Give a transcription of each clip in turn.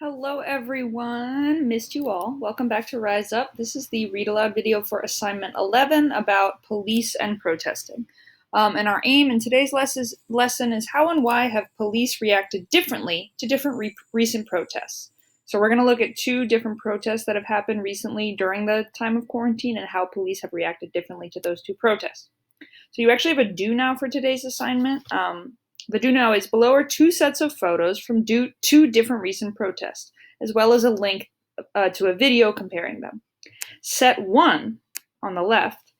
Hello everyone, missed you all. Welcome back to Rise Up. This is the Read Aloud video for assignment 11 about police and protesting. And our aim in today's lesson is how and why have police reacted differently to different recent protests. So we're going to look at two different protests that have happened recently during the time of quarantine and how police have reacted differently to those two protests. So you actually have a do now for today's assignment. The do now is below are two sets of photos from two different recent protests, as well as a link to a video comparing them. Set 1 on the left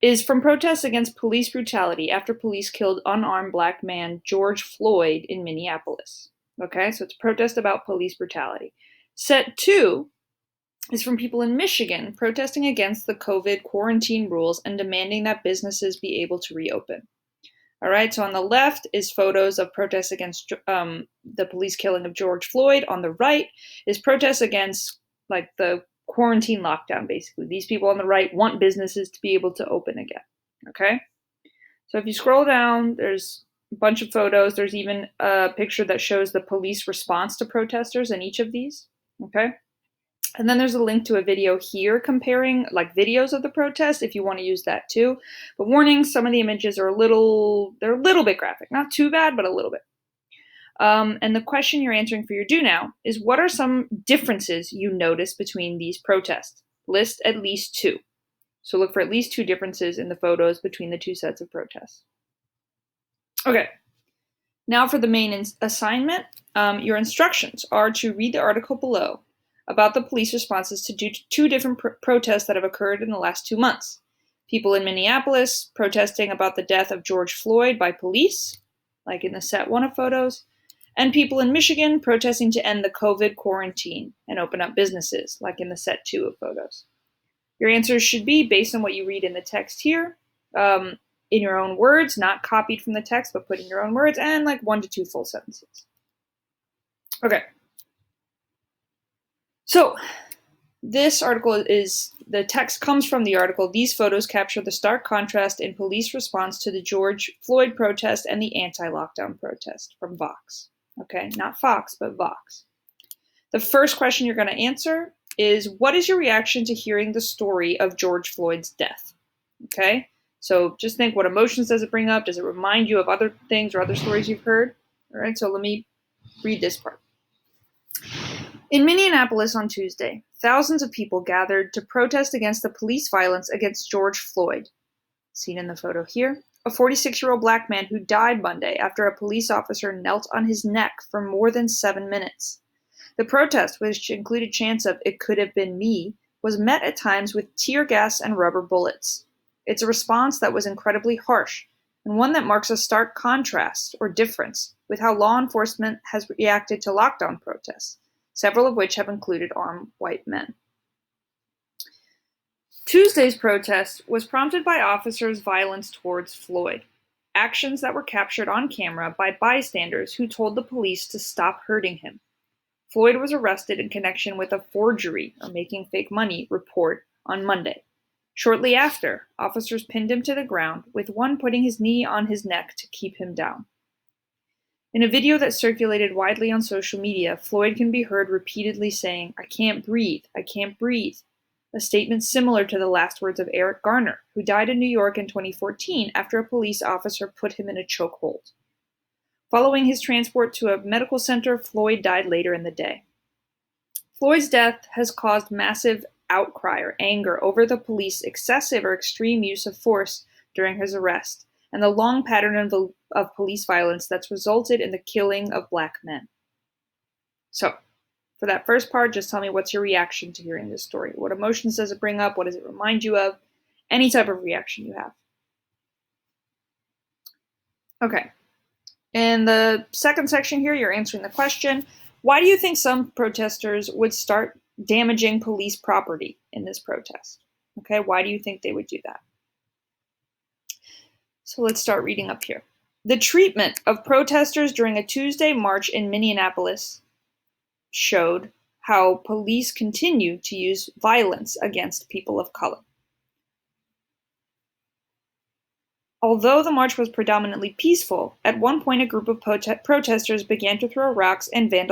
is from protests against police brutality after police killed unarmed black man George Floyd in Minneapolis. Okay, so it's a protest about police brutality. Set 2 is from people in Michigan protesting against the COVID quarantine rules and demanding that businesses be able to reopen. All right, so on the left is photos of protests against the police killing of George Floyd. On the right is protests against like the quarantine lockdown, basically. These people on the right want businesses to be able to open again, okay? So if you scroll down, there's a bunch of photos. There's even a picture that shows the police response to protesters in each of these, okay? And then there's a link to a video here comparing like videos of the protest if you want to use that too. But warning, some of the images are they're a little bit graphic. Not too bad, but a little bit. And the question you're answering for your do now is, what are some differences you notice between these protests? List at least two. So look for at least two differences in the photos between the two sets of protests. Okay. Now for the main assignment, your instructions are to read the article below about the police responses to two different protests that have occurred in the last 2 months. People in Minneapolis protesting about the death of George Floyd by police, like in the set 1 of photos, and people in Michigan protesting to end the COVID quarantine and open up businesses, like in the set 2 of photos. Your answers should be based on what you read in the text here, in your own words, not copied from the text, but put in your own words, and like 1 to 2 full sentences. Okay. So this article the text comes from the article. These photos capture the stark contrast in police response to the George Floyd protest and the anti-lockdown protest from Vox. Okay, not Fox, but Vox. The first question you're going to answer is, what is your reaction to hearing the story of George Floyd's death? Okay, so just think, what emotions does it bring up? Does it remind you of other things or other stories you've heard? All right, so let me read this part. In Minneapolis on Tuesday, thousands of people gathered to protest against the police violence against George Floyd, seen in the photo here, a 46-year-old black man who died Monday after a police officer knelt on his neck for more than 7 minutes. The protest, which included chants of "It could have been me," was met at times with tear gas and rubber bullets. It's a response that was incredibly harsh, and one that marks a stark contrast or difference with how law enforcement has reacted to lockdown protests, several of which have included armed white men. Tuesday's protest was prompted by officers' violence towards Floyd, actions that were captured on camera by bystanders who told the police to stop hurting him. Floyd was arrested in connection with a forgery, or making fake money, report on Monday. Shortly after, officers pinned him to the ground, with one putting his knee on his neck to keep him down. In a video that circulated widely on social media, Floyd can be heard repeatedly saying, "I can't breathe, I can't breathe," a statement similar to the last words of Eric Garner, who died in New York in 2014 after a police officer put him in a chokehold. Following his transport to a medical center, Floyd died later in the day. Floyd's death has caused massive outcry or anger over the police's excessive or extreme use of force during his arrest, and the long pattern of police violence that's resulted in the killing of black men. So, for that first part, just tell me, what's your reaction to hearing this story? What emotions does it bring up? What does it remind you of? Any type of reaction you have. Okay. In the second section here, you're answering the question, why do you think some protesters would start damaging police property in this protest? Okay, why do you think they would do that? So let's start reading up here. The treatment of protesters during a Tuesday march in Minneapolis showed how police continue to use violence against people of color. Although the march was predominantly peaceful, at one point a group of protesters began to throw rocks and vandalize